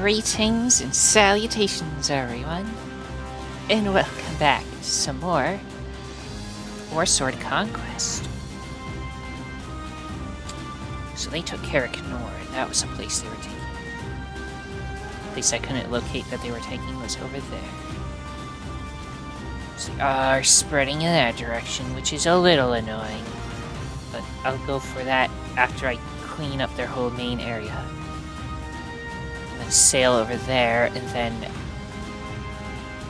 Greetings and salutations, everyone, and welcome back to some more Warsword Conquest. So they took Carricknor, and that was the place they were taking. The place I couldn't locate that they were taking was over there. So they are spreading in that direction, which is a little annoying. But I'll go for that after I clean up their whole main area. Sail over there, and then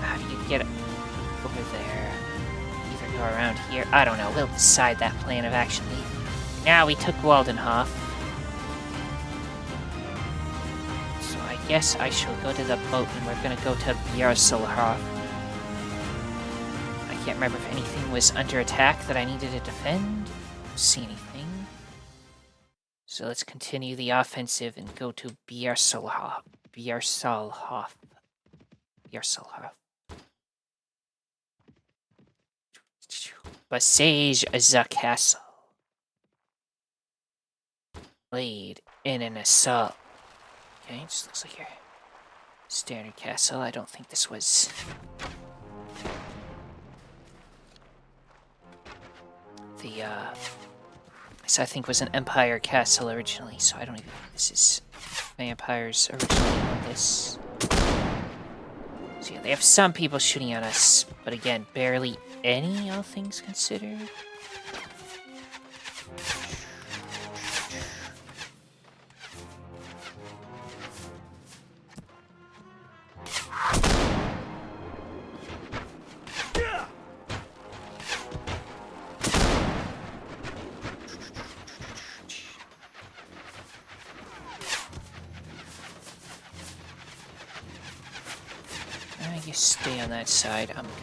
how do you get over there? Either go around here. I don't know. We'll decide that plan of action. Now we took Waldenhof, so I guess I shall go to the boat, and we're gonna go to Bjarsalhof. I can't remember if anything was under attack that I needed to defend. I don't see anything. So let's continue the offensive and go to Bjarsalhof. Bjarsalhof. Besiege the castle. Lead in an assault. Okay, just looks like your standard castle. I don't think this was... This I think was an Empire castle originally, so I don't even think this is vampires originally on this. So yeah, they have some people shooting at us, but again, barely any, all things considered. You stay on that side. I'm gonna...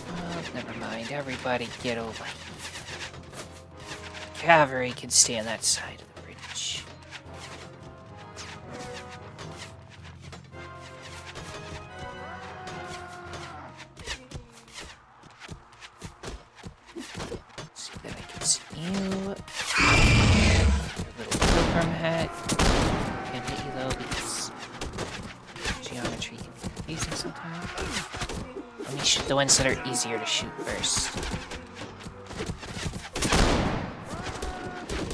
Oh, never mind. Everybody get over here. Cavalry can stay on that side of the bridge. Let's see that I can see you. Your little pilgrim hat. Because geometry can be confusing sometimes. Let me shoot the ones that are easier to shoot first.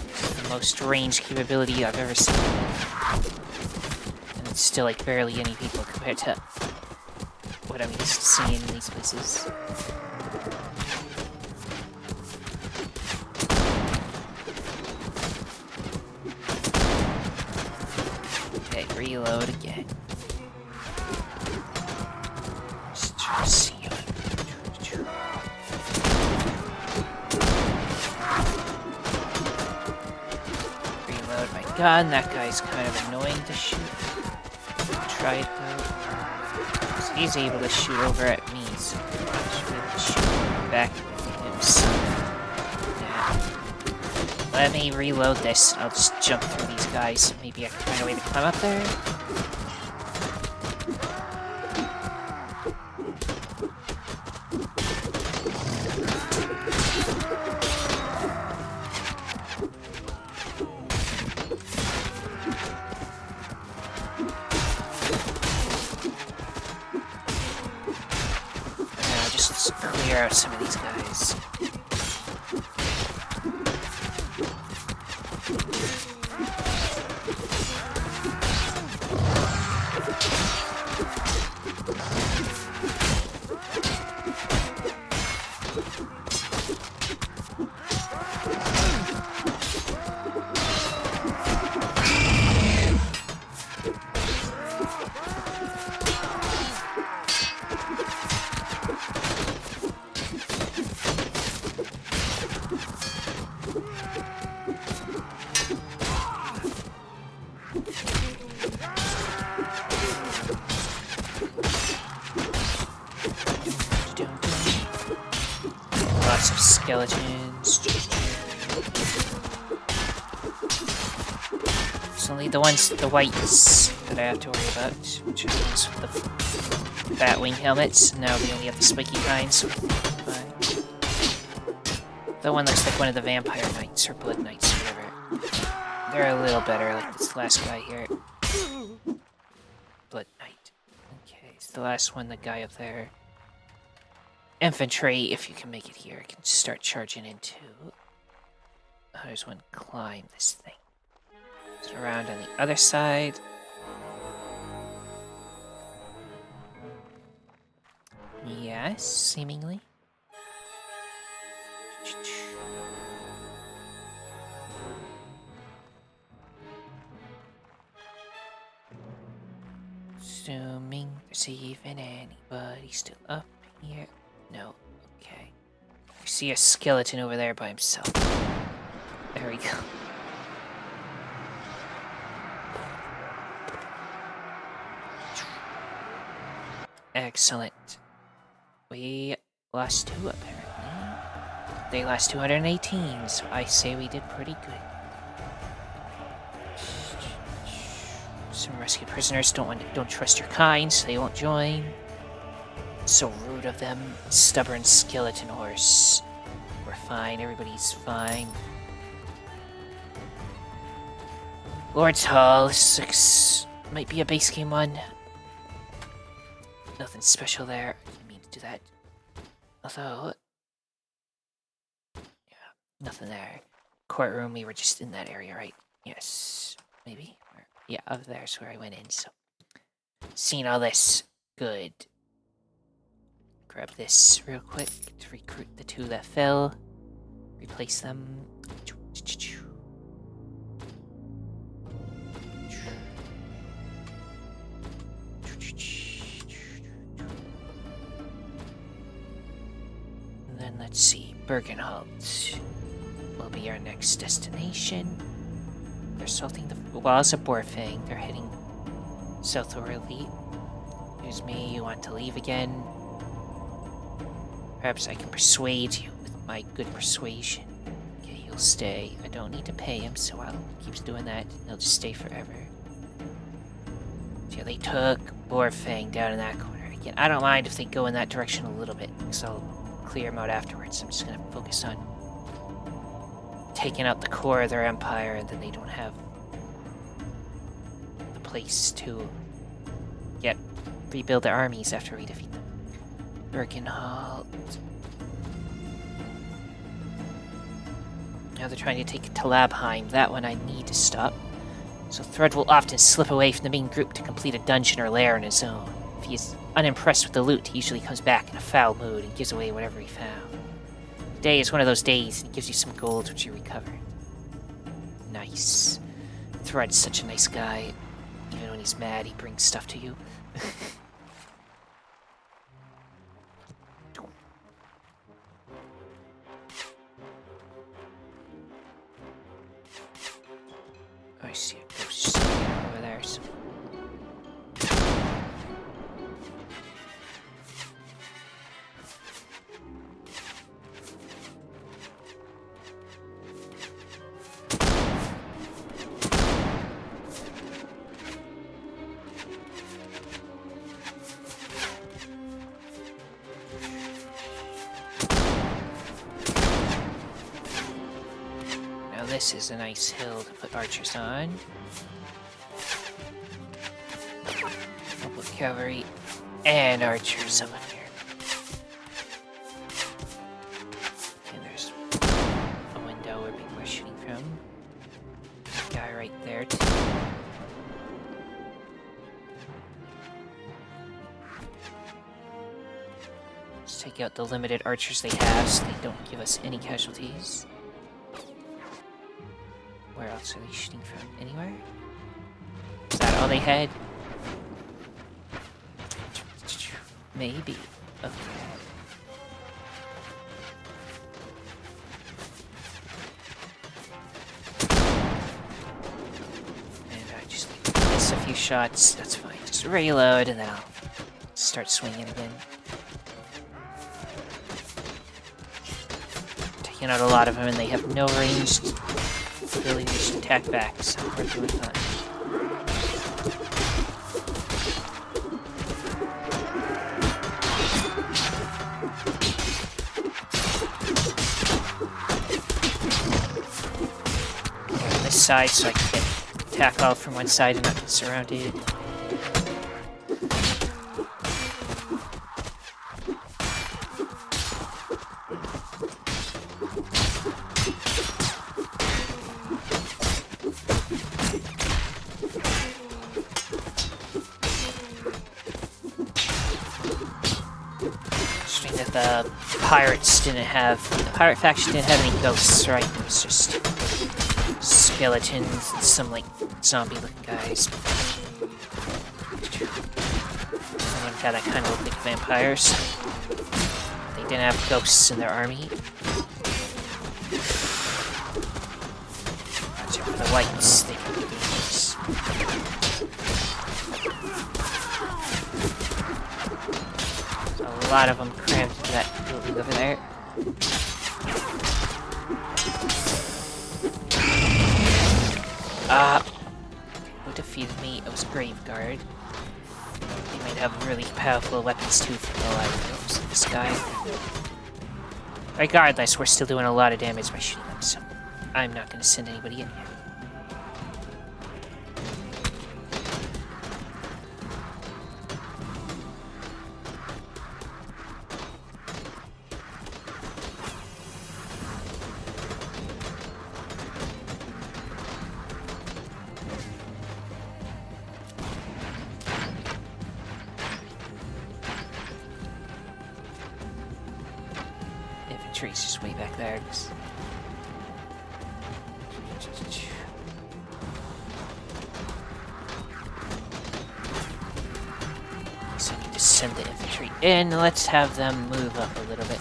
This is the most range capability I've ever seen. And it's still like barely any people compared to what I'm used to seeing in these places. Reload again. Just try to see you. Reload my gun. That guy's kind of annoying to shoot. Try it though. So he's able to shoot over at me, so I should be able to shoot back at him. So, yeah. Let me reload this. I'll just jump through these guys. Maybe I can find a way to climb up there. Now just clear out some of these guys. Lots of skeletons. It's only the whites that I have to worry about, which are the ones with the bat-wing helmets. Now we only have the spiky kind, so that one looks like one of the vampire knights or blood knights or whatever. They're a little better, like this last guy here. Blood Knight. Okay, it's the last one, the guy up there. Infantry, if you can make it here, can start charging into. How does one climb this thing? It's around on the other side. Yes, seemingly. Assuming there's even anybody still up here. No, okay. You see a skeleton over there by himself. There we go. Excellent. We lost 2 apparently. They lost 218, so I say we did pretty good. Some rescued prisoners don't trust your kind, so they won't join. So rude of them. Stubborn skeleton horse. We're fine, everybody's fine. Lord's Hall, 6 might be a base game one. Nothing special there. I didn't mean to do that. Although, yeah, nothing there. Courtroom, we were just in that area, right? Yes, maybe. Yeah, up there's where I went in. So, seeing all this, good. Grab this real quick to recruit the 2 that fell. Replace them. And then let's see, Bergenholt will be our next destination. They're salting the walls of Borfang. They're heading southwardly. Excuse me, you want to leave again? Perhaps I can persuade you with my good persuasion. Okay, he'll stay. I don't need to pay him, so I'll keep doing that. He'll just stay forever. So they took Borfang down in that corner. Again, I don't mind if they go in that direction a little bit, because I'll clear them out afterwards. I'm just gonna focus on taking out the core of their empire, and then they don't have the place to rebuild their armies after we defeat them. Bergenholt. Now they're trying to take Talabheim. That one I need to stop. So Thrud will often slip away from the main group to complete a dungeon or lair on his own. If he is unimpressed with the loot, he usually comes back in a foul mood and gives away whatever he found. Today is one of those days, and he gives you some gold which you recover. Nice. Thrud's such a nice guy. Even when he's mad, he brings stuff to you. I see a ghost over there. So. This is a nice hill to put archers on. I'll put cavalry and archers up here. And there's a window where people are shooting from. Guy right there too. Let's take out the limited archers they have so they don't give us any casualties. Where else are they shooting from? Anywhere? Is that all they had? Maybe. Okay. And I just miss a few shots. That's fine. Just reload and then I'll start swinging again. Taking out a lot of them and they have no ranged ability to just attack back, so we're doing fine. this side so I can get attack all from one side and not get surrounded. The pirate faction didn't have any ghosts, right? It was just skeletons and some, like, zombie-looking guys. Someone had that kind of look like vampires. They didn't have ghosts in their army. Except for the whites, they could do this. A lot of them crammed into that building over there. Who defeated me? It was a Grave Guard. They might have really powerful weapons too for all I know. This guy. Regardless, we're still doing a lot of damage by shooting them, so I'm not going to send anybody in here. Infantry's just way back there. So I need to send the infantry in. Let's have them move up a little bit.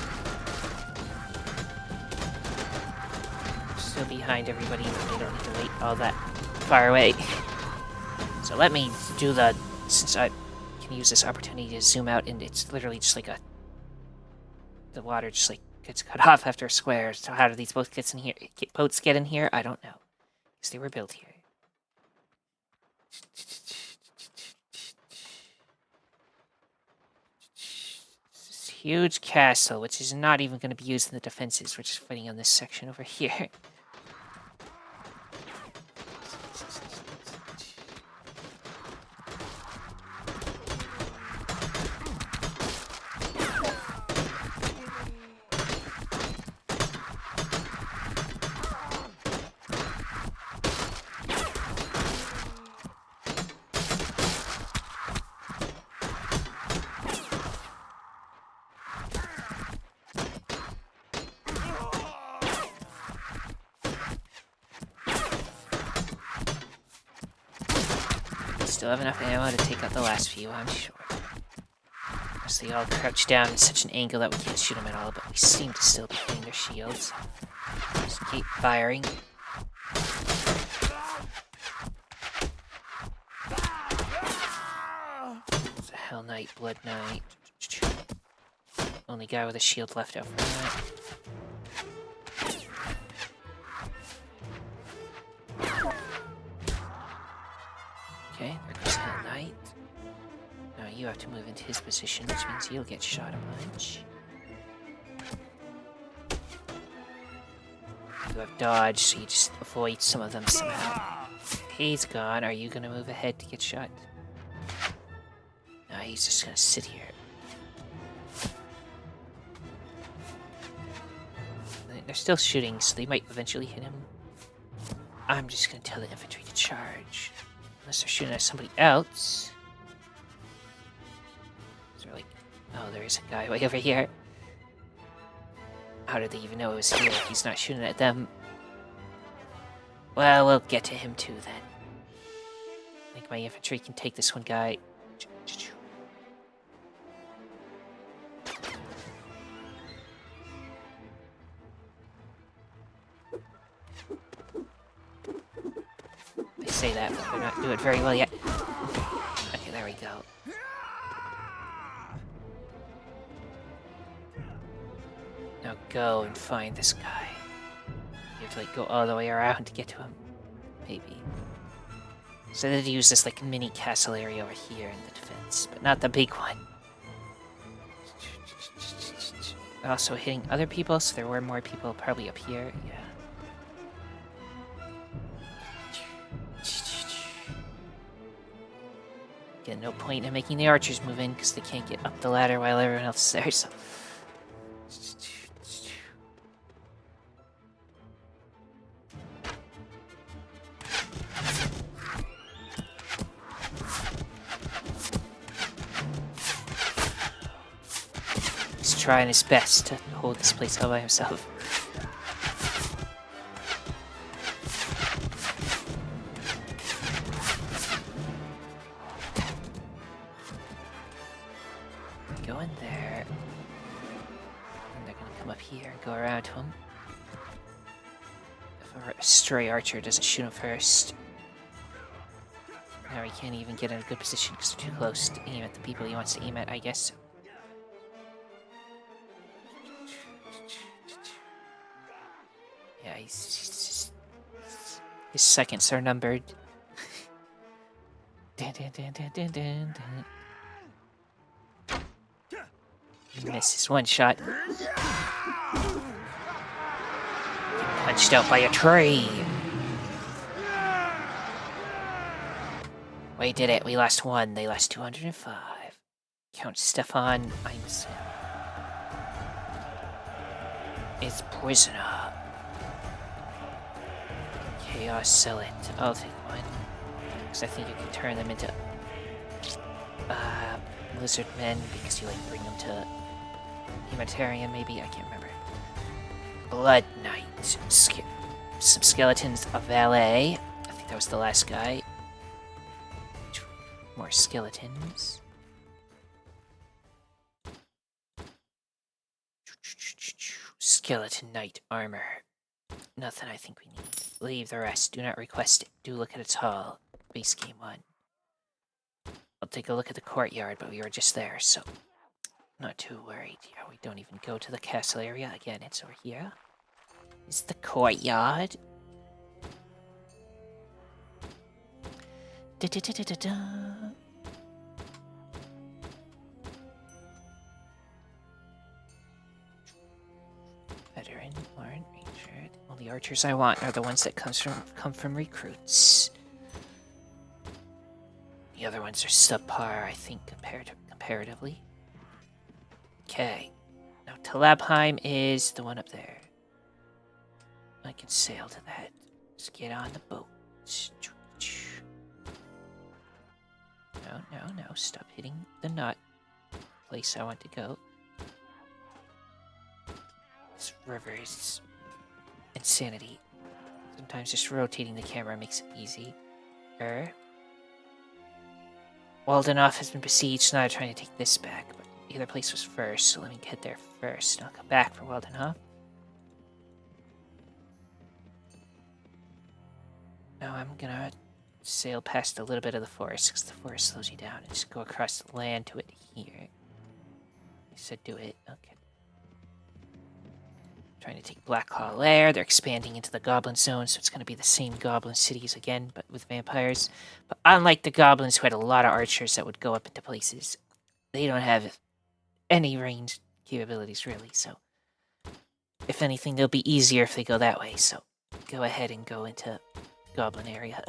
Still behind everybody, but they don't need to wait all that far away. So let me do the... Since I can use this opportunity to zoom out, and it's literally just like a... The water just like gets cut off after a square. So how do these boats get in here? Boats get in here? I don't know, because they were built here. This huge castle, which is not even going to be used in the defenses. We're just fighting on this section over here. Still have enough ammo to take out the last few, I'm sure. Unless they all crouch down in such an angle that we can't shoot them at all, but we seem to still be hitting their shields. Just keep firing. It's a Hell Knight, Blood Knight. Only guy with a shield left over from that. Okay, there goes Hell Knight. Now you have to move into his position, which means you'll get shot a bunch. You have dodge, so you just avoid some of them somehow. He's gone. Are you gonna move ahead to get shot? No, he's just gonna sit here. They're still shooting, so they might eventually hit him. I'm just gonna tell the infantry to charge. Unless they're shooting at somebody else. So they're like, oh, there's a guy way over here. How did they even know it was here if he's not shooting at them? Well, we'll get to him too then. I think my infantry can take this one guy. They say that, but they're not doing very well yet. Okay, there we go. Now go and find this guy. You have to like go all the way around to get to him. Maybe. So they use this like mini castle area over here in the defense, but not the big one. Also hitting other people, so there were more people probably up here, yeah. Again, no point in making the archers move in because they can't get up the ladder while everyone else is there, so... He's trying his best to hold this place all by himself. Go in there. And they're gonna come up here and go around to him. If a stray archer doesn't shoot him first. Now he can't even get in a good position because they're too close to aim at the people he wants to aim at, I guess. Yeah, his seconds are numbered. Dun, dun, dun, dun, dun, dun, dun. He misses one shot. Punched out by a tree. We did it. We lost one. They lost 205. Count Stefan Einstein is prisoner. Chaos, sell it. I'll take one. Because I think you can turn them into lizard men because you like bring them to humanitarian, maybe? I can't remember. Blood Knight. Some skeletons, a valet. I think that was the last guy. More skeletons. Skeleton Knight armor. Nothing I think we need. Leave the rest. Do not request it. Do look at its hull. Base game 1. I'll take a look at the courtyard, but we were just there, so not too worried. Yeah, we don't even go to the castle area. Again, it's over here. It's the courtyard. Da, da, da, da, da, da. Veteran, Warren, Ranger. All the archers I want are the ones that come from recruits. The other ones are subpar, I think, comparatively. Okay. Now, Talabheim is the one up there. I can sail to that. Let's get on the boat. No. Stop hitting the nut. Place I want to go. This river is insanity. Sometimes just rotating the camera makes it easy. Waldenhof has been besieged, so now I'm trying to take this back, but the other place was first, so let me get there first, and I'll come back for Waldenhof. Now I'm gonna sail past a little bit of the forest, because the forest slows you down, and just go across the land to it here. I said do it, okay. Trying to take Blacklaw Lair. They're expanding into the Goblin Zone, so it's going to be the same Goblin cities again, but with vampires. But unlike the Goblins, who had a lot of archers that would go up into places, they don't have any ranged capabilities, really, so... If anything, they'll be easier if they go that way, so go ahead and go into Goblin area.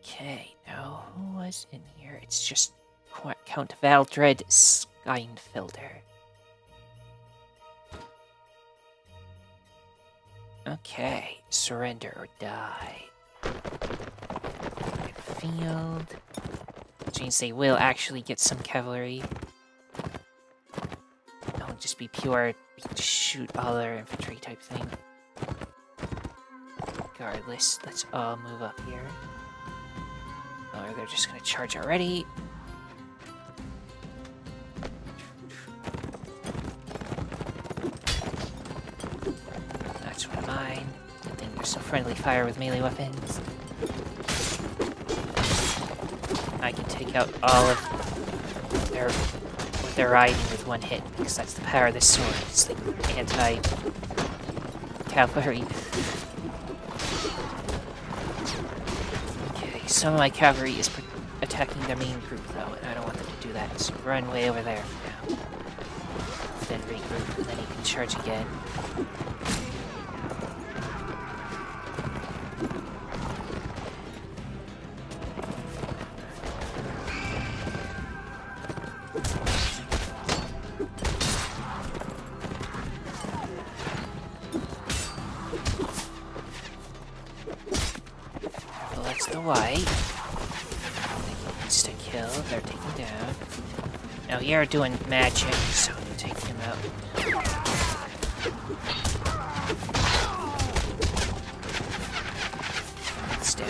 Okay, now who was in here? It's just Count Valdred Skeinfelder. Okay, surrender or die. Field. Which means they will actually get some cavalry. Don't just be pure, just shoot all their infantry type thing. Regardless, let's all move up here. Or they're just gonna charge already. That's one of mine. Good thing there's some friendly fire with melee weapons. I can take out all of what they're riding with one hit, because that's the power of this sword. It's like anti-cavalry. Okay, some of my cavalry is attacking their main group, though, and I don't want them to do that, so run way over there for now. Then regroup, and then you can charge again. Well, that's the white. Insta-kill, they're taken down. Now you're doing magic, so you take him out. It's down.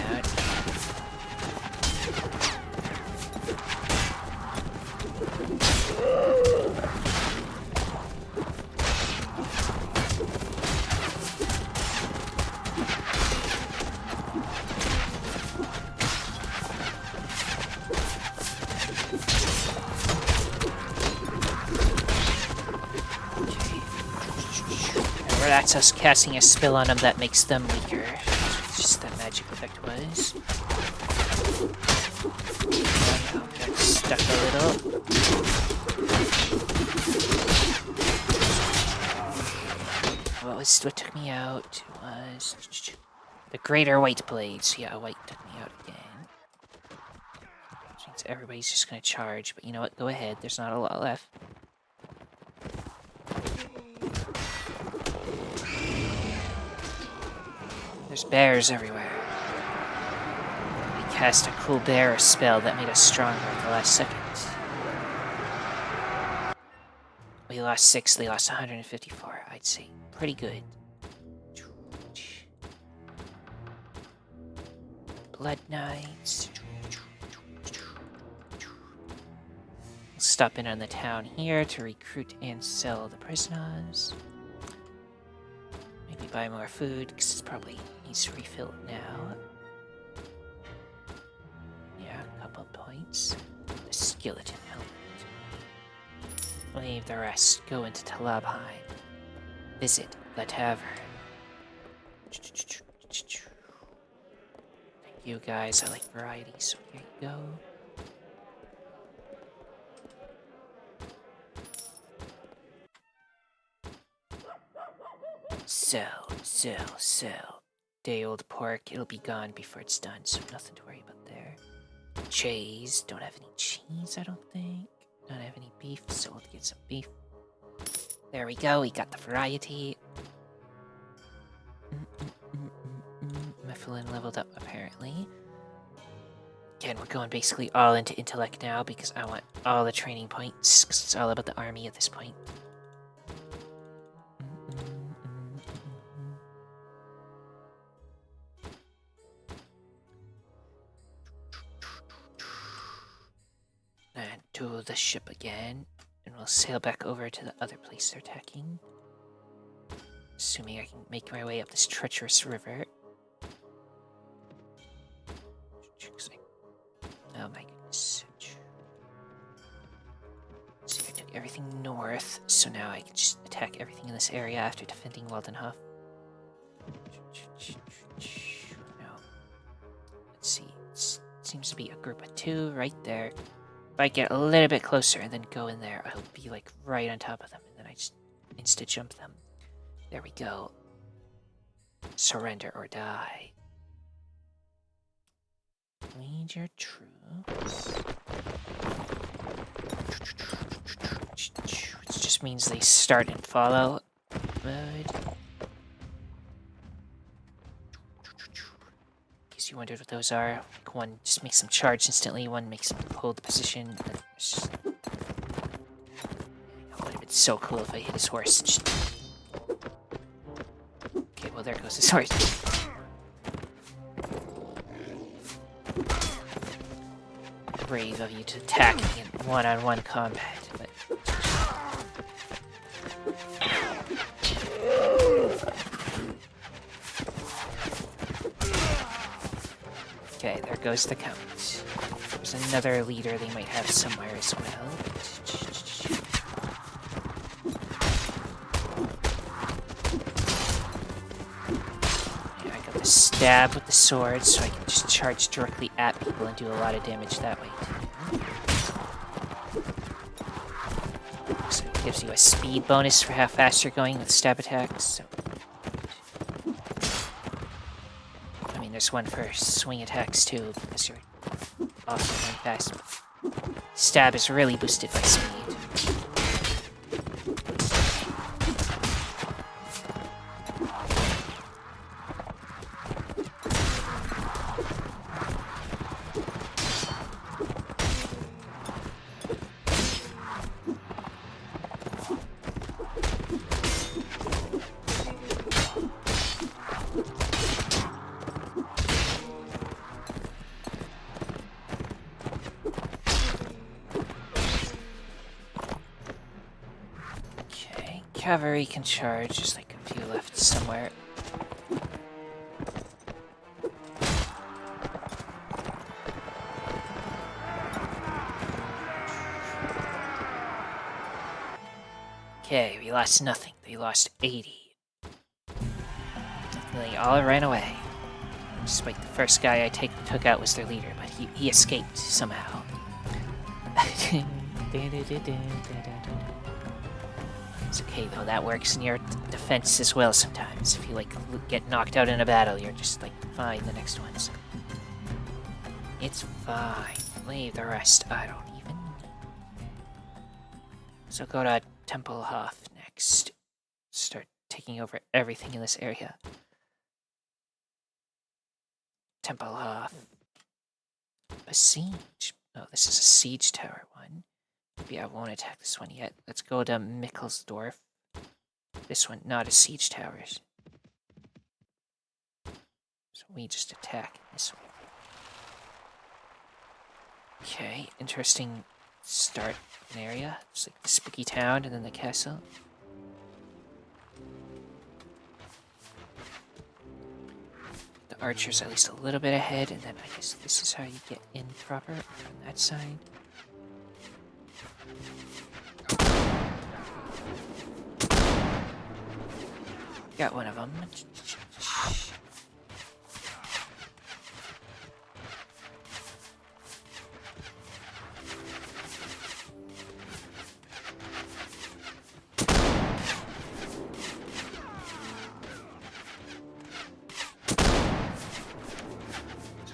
That's us casting a spell on them that makes them weaker. Just that magic effect was. Got stuck a little. What took me out was the greater white blades. Yeah, white took me out again. Which means everybody's just gonna charge, but you know what? Go ahead. There's not a lot left. There's bears everywhere. We cast a cool bear spell that made us stronger at the last second. We lost 6, they lost 154. I'd say pretty good. Blood Knights. We'll stop in on the town here to recruit and sell the prisoners. Maybe buy more food, because it probably needs to refill now. Yeah, a couple points. The skeleton helmet. Leave the rest. Go into Talabheim. Visit the tavern. Thank you guys, I like variety, so here you go. Sell. Day-old pork, it'll be gone before it's done, so nothing to worry about there. Cheese, don't have any cheese, I don't think. Don't have any beef, so we'll get some beef. There we go, we got the variety. Mifflin leveled up, apparently. Again, we're going basically all into intellect now, because I want all the training points, because it's all about the army at this point. And to the ship again, and we'll sail back over to the other place they're attacking. Assuming I can make my way up this treacherous river. Oh my goodness. So I took everything north, so now I can just attack everything in this area after defending Waldenhof. No. Let's see. It seems to be a group of 2 right there. If I get a little bit closer and then go in there, I'll be like right on top of them, and then I just insta-jump them. There we go. Surrender or die. Lead your troops. It just means they start and follow mode. In case you wondered what those are, like one just makes them charge instantly, one makes them hold position. Just... It would have been so cool if I hit his horse. Just... Okay, well there goes his horse. Brave of you to attack me in one-on-one combat, but... Okay, there goes the count. There's another leader they might have somewhere as well. Yeah, I got this stab with the sword, so I can just charge directly at people and do a lot of damage that way. So it gives you a speed bonus for how fast you're going with stab attacks. So. I mean, there's one for swing attacks too, because you're also going fast. Stab is really boosted by speed. Cavalry can charge, just like a few left somewhere. Okay, we lost nothing. They lost 80. They all ran away. Despite the first guy I took out was their leader, but he escaped somehow. It's okay though, that works in your defense as well sometimes. If you like get knocked out in a battle, you're just like fine the next ones. It's fine. Leave the rest. I don't even know. So go to Tempelhof next. Start taking over everything in this area. Tempelhof. A siege. Oh, this is a siege tower one. Maybe I won't attack this one yet. Let's go to Mikkelsdorf. This one, not a siege towers. So we just attack this one. Okay, interesting start an area. It's like the spooky town and then the castle. The archer's at least a little bit ahead, and then I guess this is how you get in proper from that side. Got one of them. So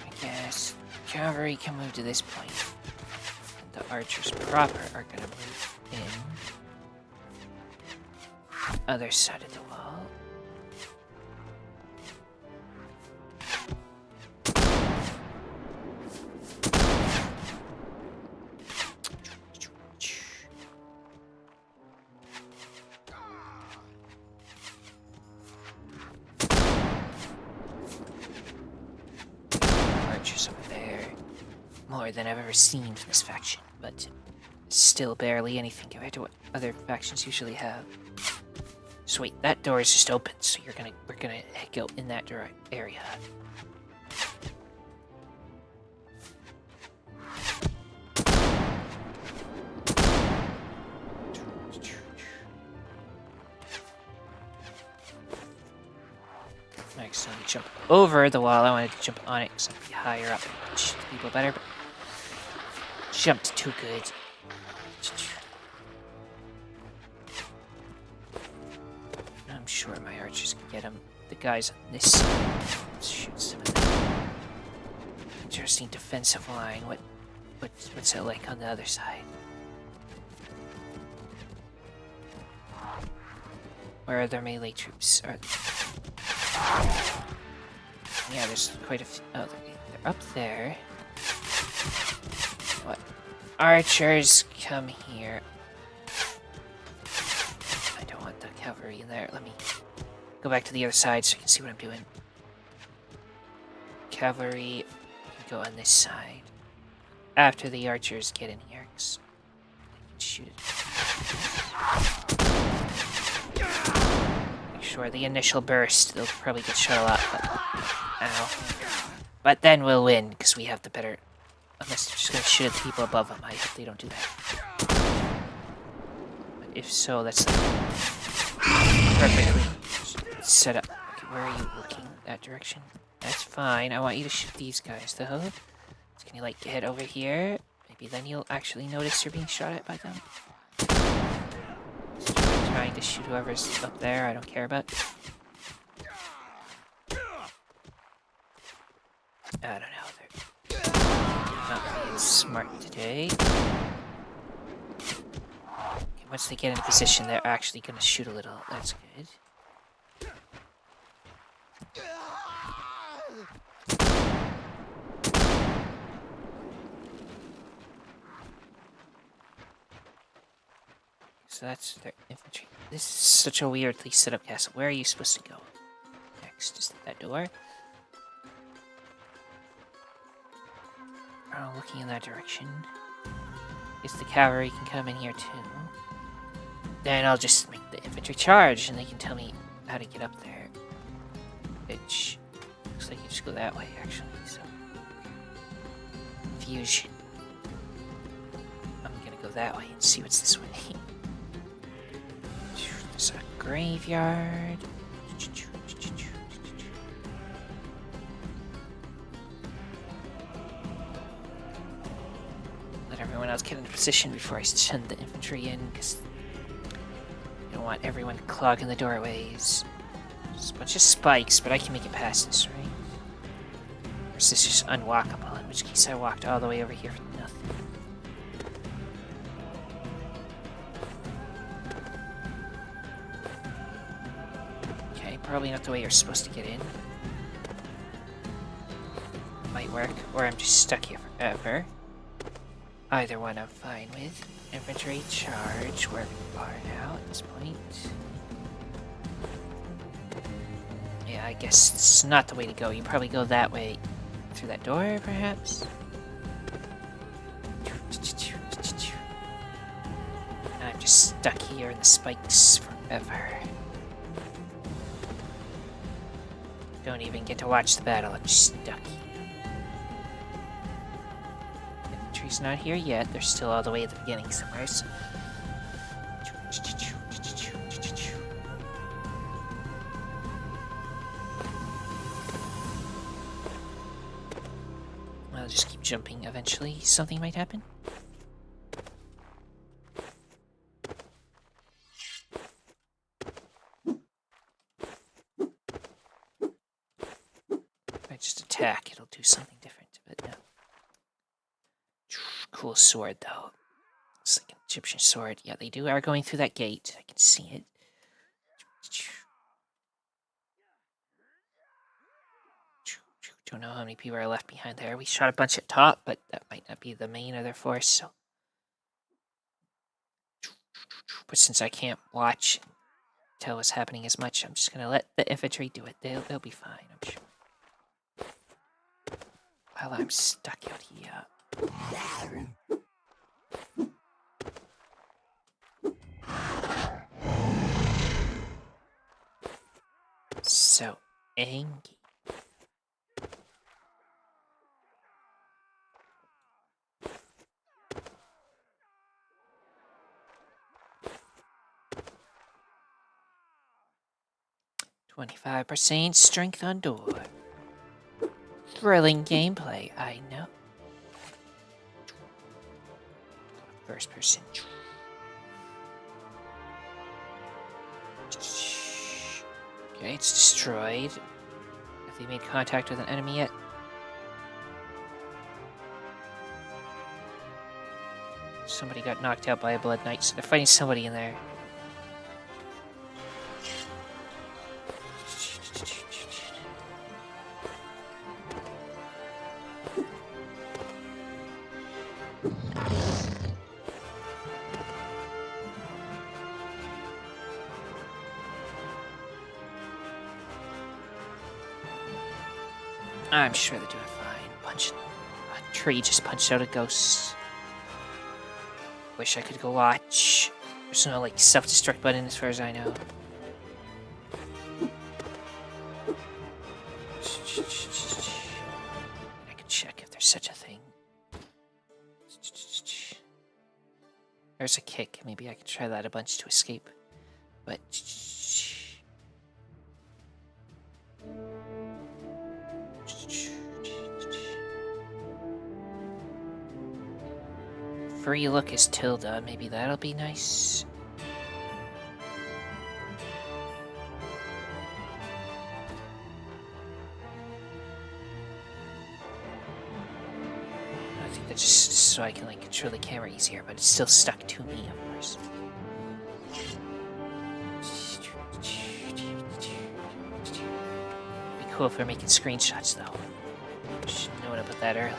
I guess cavalry can move to this point. And the archers proper are gonna move in. Other side of the wall. Archers over there. More than I've ever seen from this faction, but still barely anything compared to what other factions usually have. So wait, that door is just open, so we're gonna go in that area. Next, let me jump over the wall. I wanted to jump on it because I'd be higher up and shoot people better, but jumped too good. I'm sure my archers can get them. The guys on this side. Let's shoot some of them. Interesting defensive line. What's it like on the other side? Where are their melee troops? Yeah, there's quite a few. Oh, they're up there. What? Archers, come here. I don't want the cavalry in there. Let me go back to the other side so you can see what I'm doing. Cavalry can go on this side. After the archers get in here, because they can shoot it. Make sure the initial burst, they'll probably get shot a lot, but ow. But then we'll win, because we have the better... Unless they're just going to shoot at the people above them. I hope they don't do that. But if so, that's like perfectly set up. Okay, where are you looking? That direction? That's fine. I want you to shoot these guys, though. So can you, like, head over here? Maybe then you'll actually notice you're being shot at by them. So I'm trying to shoot whoever's up there. I don't care about. I don't know. They're not being smart today. Okay, once they get into position, they're actually going to shoot a little. That's good. So that's their infantry. This is such a weirdly set up castle. Where are you supposed to go? Next, is that door? Oh, looking in that direction. Guess the cavalry can come in here too. Then I'll just make the infantry charge and they can tell me how to get up there. Which looks like you just go that way actually, so. Fusion. I'm gonna go that way and see what's this way. There's a graveyard. Let everyone else get into position before I send the infantry in, because I don't want everyone clogging the doorways. There's a bunch of spikes, but I can make it past this, right? Or is this just unwalkable? In which case I walked all the way over here for nothing. Probably not the way you're supposed to get in. Might work, or I'm just stuck here forever. Either one I'm fine with. Infantry charge, where we are now at this point. Yeah, I guess it's not the way to go. You probably go that way. Through that door, perhaps? I'm just stuck here in the spikes forever. Don't even get to watch the battle, I'm just stuck here. Infantry's not here yet, they're still all the way at the beginning somewhere, so... I'll just keep jumping, eventually something might happen. Just attack, it'll do something different, but no. Cool sword, though. It's like an Egyptian sword. Yeah, they are going through that gate. I can see it. Don't know how many people are left behind there. We shot a bunch at top, but that might not be the main of their force, so... But since I can't watch and tell what's happening as much, I'm just gonna let the infantry do it. They'll be fine, I'm sure. While I'm stuck out here. So angry. %, strength on door. Thrilling gameplay, I know. First person. Okay, it's destroyed. Have they made contact with an enemy yet? Somebody got knocked out by a Blood Knight, so they're fighting somebody in there. I'm sure they're doing fine. A tree just punched out a ghost. Wish I could go watch. There's no, like, self-destruct button as far as I know. I could check if there's such a thing. There's a kick. Maybe I could try that a bunch to escape. But... free look is Tilda. Maybe that'll be nice. I think that's just so I can like control the camera easier, but it's still stuck to me, of course. Be cool if we're making screenshots though. Should have known about that earlier.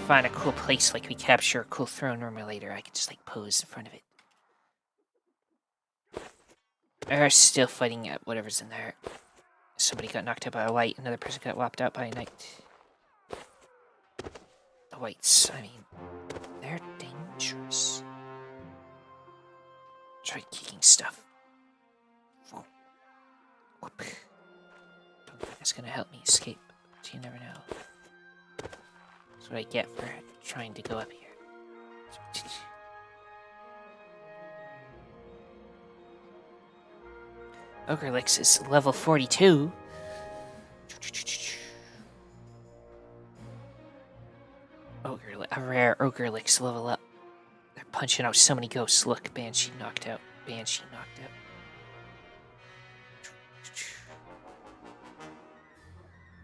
Find a cool place, like we capture a cool throne room or later, I could just like pose in front of it. They're still fighting at whatever's in there. Somebody got knocked out by a white, another person got whopped out by a knight. The whites, I mean, they're dangerous. Try kicking stuff. Whoop. Don't think that's gonna help me escape, but you never know. That's what I get for trying to go up here. Ogrelix is level 42. A rare Ogrelix level up. They're punching out so many ghosts. Look, Banshee knocked out. Banshee knocked out.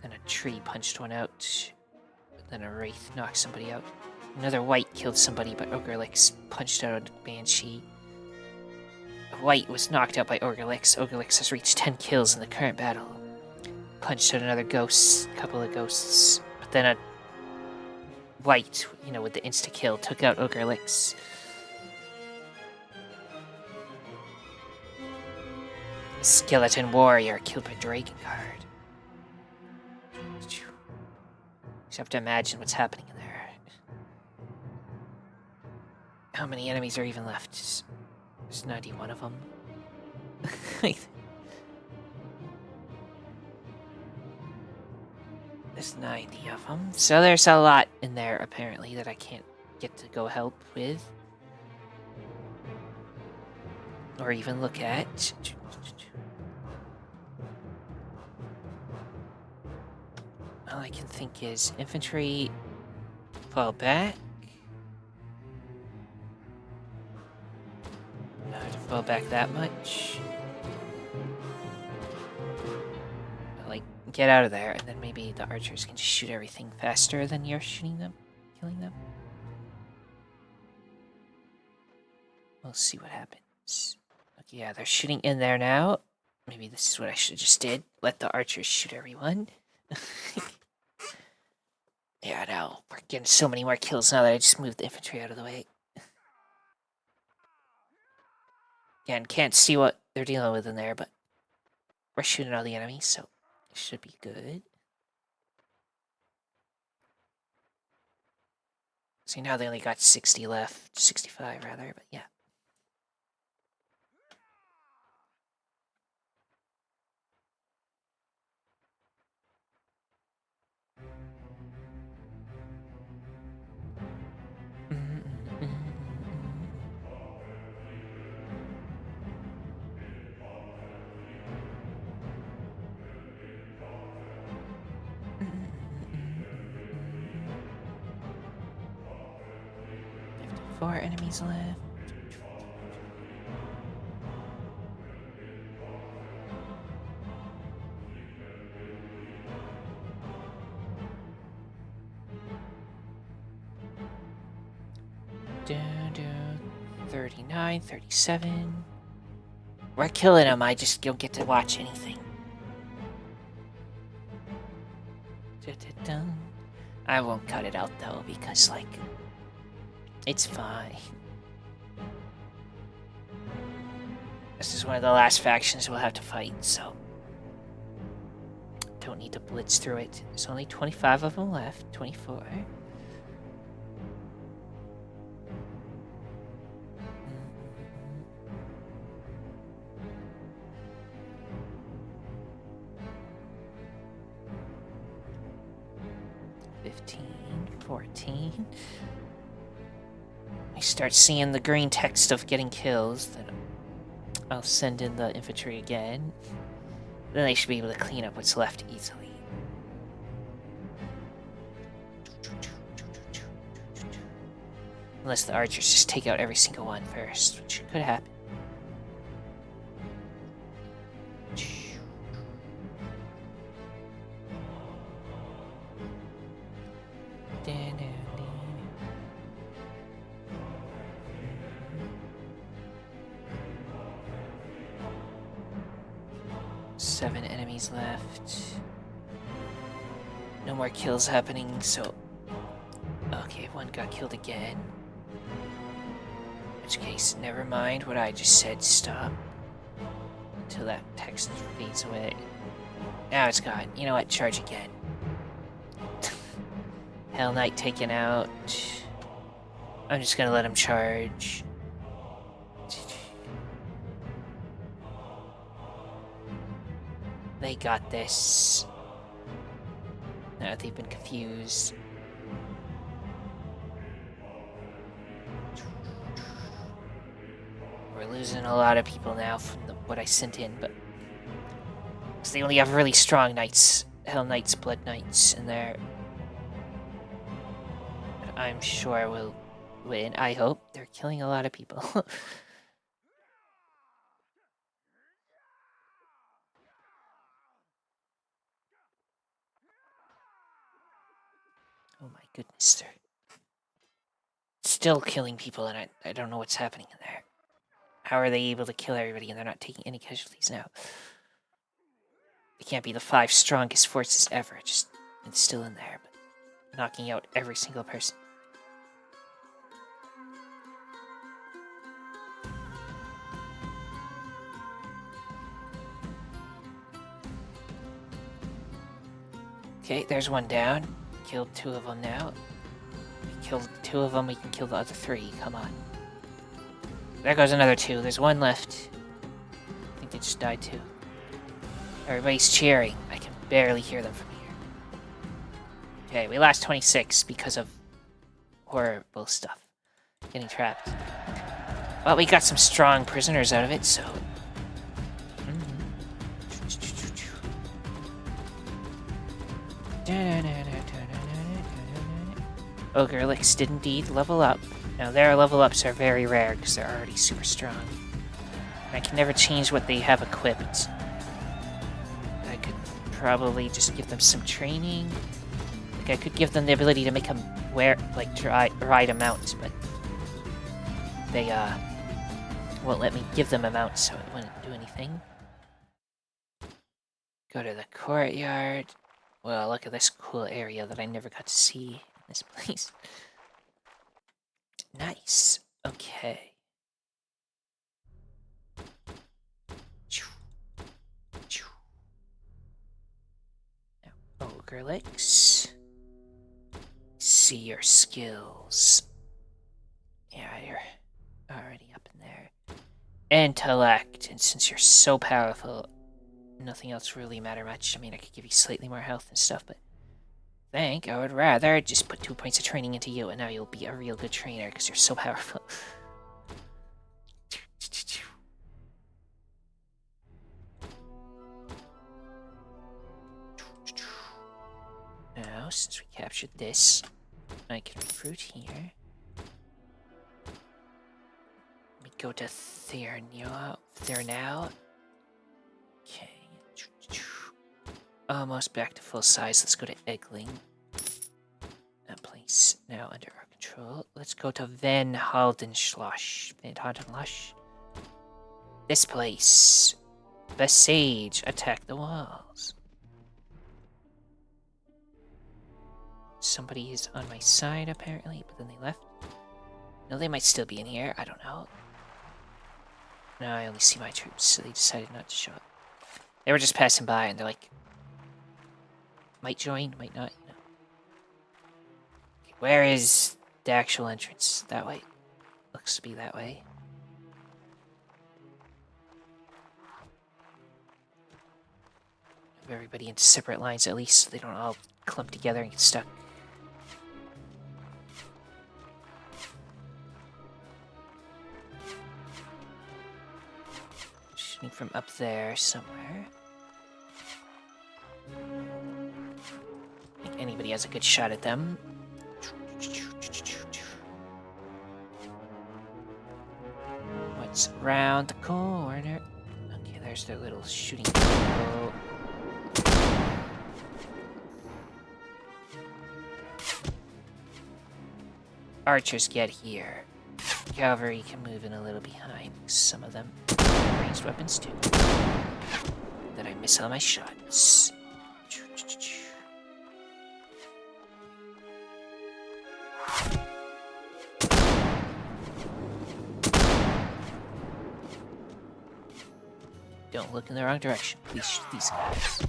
Then a tree punched one out. Then a wraith knocked somebody out. Another white killed somebody, but Ogrelix punched out a Banshee. A white was knocked out by Ogrelix. Ogrelix has reached 10 kills in the current battle. Punched out another ghost, a couple of ghosts. But then a white, you know, with the insta-kill, took out Ogrelix. Skeleton warrior killed by Dragon Guard. You have to imagine what's happening in there. How many enemies are even left? There's 91 of them. There's 90 of them. So there's a lot in there, apparently, that I can't get to go help with. Or even look at. All I can think is infantry fall back. Not to fall back that much. Like, get out of there, and then maybe the archers can just shoot everything faster than you're shooting them, killing them. We'll see what happens. Okay, yeah, they're shooting in there now. Maybe this is what I should have just did. Let the archers shoot everyone. Yeah, no, we're getting so many more kills now that I just moved the infantry out of the way. Again, can't see what they're dealing with in there, but we're shooting all the enemies, so it should be good. See, now they only got 60 left. 65, rather, but yeah. Four enemies left. Dun, dun, 39, 37. We're killing them, I just don't get to watch anything. Dun, dun, dun. I won't cut it out though, because like, it's fine. This is one of the last factions we'll have to fight, so don't need to blitz through it. There's only 25 of them left, 24. 15, 14. I start seeing the green text of getting kills, then I'll send in the infantry again. Then they should be able to clean up what's left easily. Unless the archers just take out every single one first, which could happen. Seven enemies left. No more kills happening, so... Okay, one got killed again. In which case, never mind what I just said, stop. Until that text fades away. Now it's gone. You know what, charge again. Hell Knight taken out. I'm just gonna let him charge. They got this. Now they've been confused. We're losing a lot of people now from what I sent in, but... Because they only have really strong knights. Hell Knights, Blood Knights in there. But I'm sure we'll win. I hope. They're killing a lot of people. Oh my goodness, they're still killing people, and I don't know what's happening in there. How are they able to kill everybody and they're not taking any casualties now? They can't be the 5 strongest forces ever, just it's still in there, but knocking out every single person. Okay, there's one down. Killed 2 of them now. We killed 2 of them, we can kill the other 3. Come on. There goes another 2. There's 1 left. I think they just died too. Everybody's cheering. I can barely hear them from here. Okay, we lost 26 because of horrible stuff. Getting trapped. Well, we got some strong prisoners out of it, so... Ogre Licks did indeed level up. Now their level ups are very rare because they're already super strong. I can never change what they have equipped. I could probably just give them some training. Like I could give them the ability to make them ride a mount, but they won't let me give them a mount, so it wouldn't do anything. Go to the courtyard. Well, look at this cool area that I never got to see in this place. Nice. Okay. Now, Ogre Licks. See your skills. Yeah, you're already up in there. Intellect. And since you're so powerful, nothing else really matter much. I mean, I could give you slightly more health and stuff, but I think I would rather just put 2 points of training into you, and now you'll be a real good trainer because you're so powerful. Now, since we captured this, I can recruit here. Let me go to there now. Okay. Almost back to full size. Let's go to Eggling. That place now under our control. Let's go to Van Haldenschloss. This place. Besiege. Attack the walls. Somebody is on my side apparently, but then they left. No, they might still be in here. I don't know. No, I only see my troops, so they decided not to show up. They were just passing by and they're like, might join, might not, you know. Okay, where is the actual entrance? That way. Looks to be that way. Move everybody into separate lines at least so they don't all clump together and get stuck. Shooting from up there somewhere. I think anybody has a good shot at them. It's around the corner. Okay, there's their little shooting arrow. Archers get here. Cavalry can move in a little behind. Some of them have ranged weapons too. Then I miss all my shots. Don't look in the wrong direction. Please shoot these guys.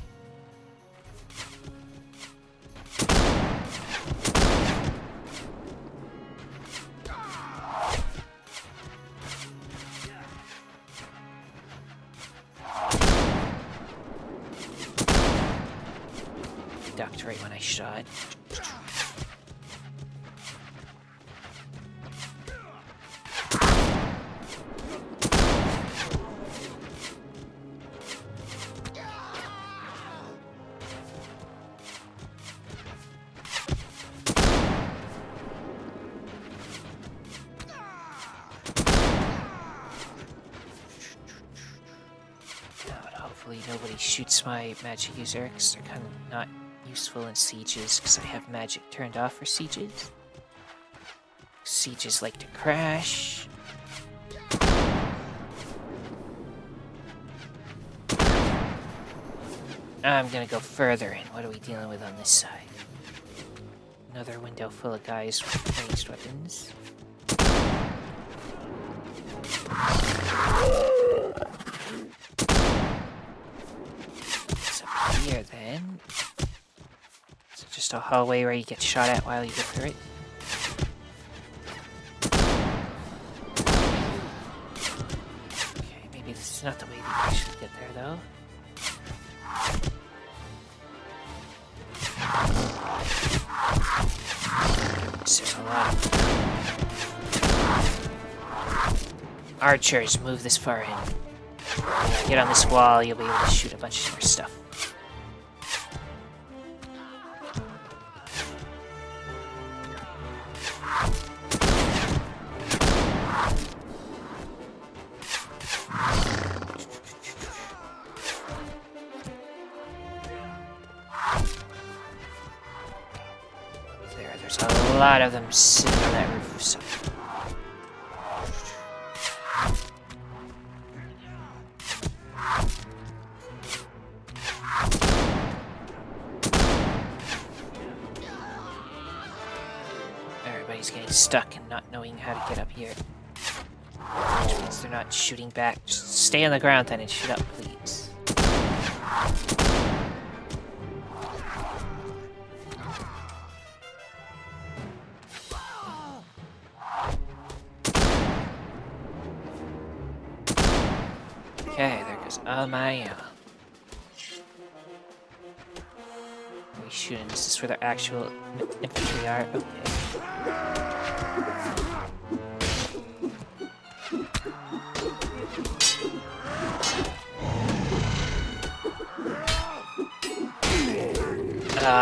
Ducked right when I shot. Hopefully nobody shoots my magic user, because they're kind of not useful in sieges, because I have magic turned off for sieges. Sieges like to crash. I'm gonna go further in. What are we dealing with on this side? Another window full of guys with ranged weapons. Here then. So just a hallway where you get shot at while you go through it. Okay, maybe this is not the way to actually get there though. There's a lot of archers. Move this far in. Get on this wall, you'll be able to shoot a bunch of more stuff. There's a lot of them sitting on that roof, so... Everybody's getting stuck and not knowing how to get up here. Which means they're not shooting back. Just stay on the ground then and shoot up, please. Okay, there goes all my ammo. Are we shooting? Is this where the actual infantry are? Okay.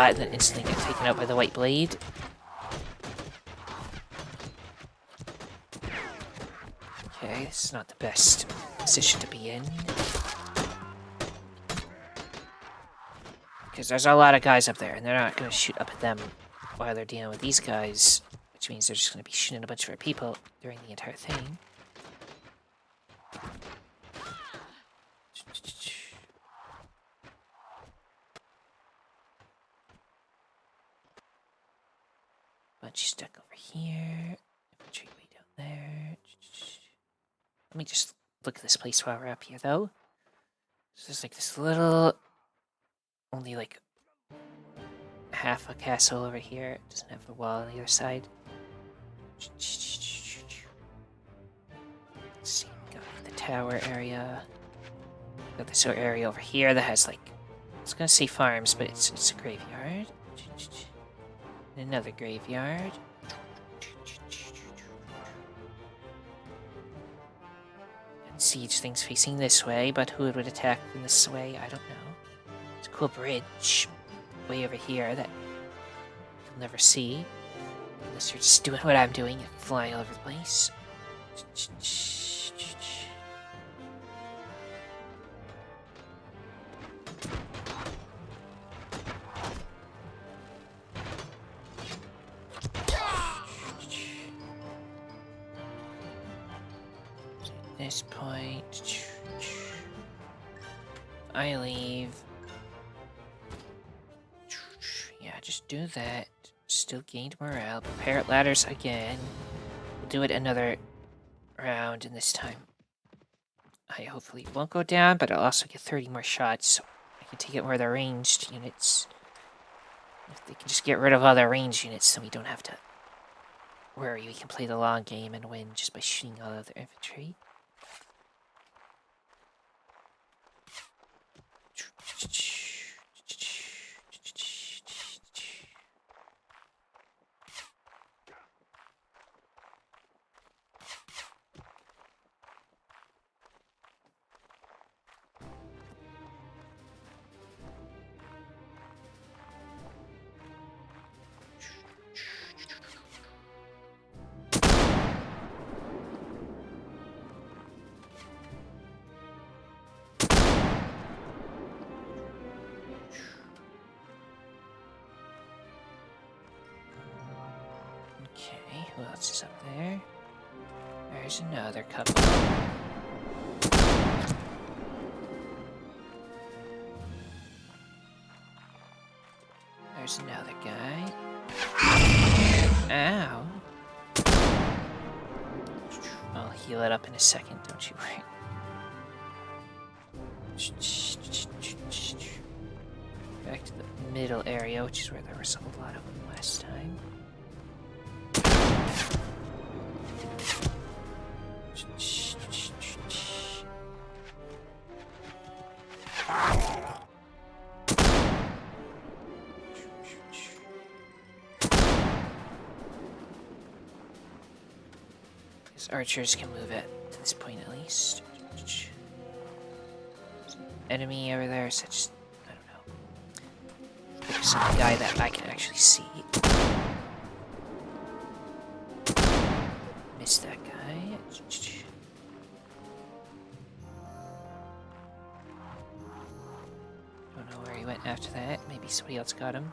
And then instantly get taken out by the white blade. Okay, this is not the best position to be in. Because there's a lot of guys up there, and they're not going to shoot up at them while they're dealing with these guys, which means they're just going to be shooting a bunch of our people during the entire thing. Bunch stuck over here. Infantry way down there. Let me just look at this place while we're up here, though. So there's like this little... only like half a castle over here. It doesn't have a wall on the other side. Let's see, we got the tower area. Got this area over here that has like... I was gonna say farms, but it's a graveyard. Another graveyard. And siege things facing this way, but who would attack from this way? I don't know. It's a cool bridge way over here that you'll never see unless you're just doing what I'm doing and flying all over the place. At this point, I leave. Yeah, just do that. Still gained morale. Prepare ladders again. We'll do it another round, and this time I hopefully won't go down, but I'll also get 30 more shots, so I can take it where the ranged units. If they can just get rid of all their ranged units, then we don't have to worry. We can play the long game and win just by shooting all of their infantry. Okay, who else is up there? There's another couple. There's another guy. Ow. I'll heal it up in a second, don't you worry. Back to the middle area, which is where there was a lot of them last time. These archers can move it to this point at least. Enemy over there, so just, I don't know. There's some guy that I can actually see. Missed that guy. Don't know where he went after that. Maybe somebody else got him.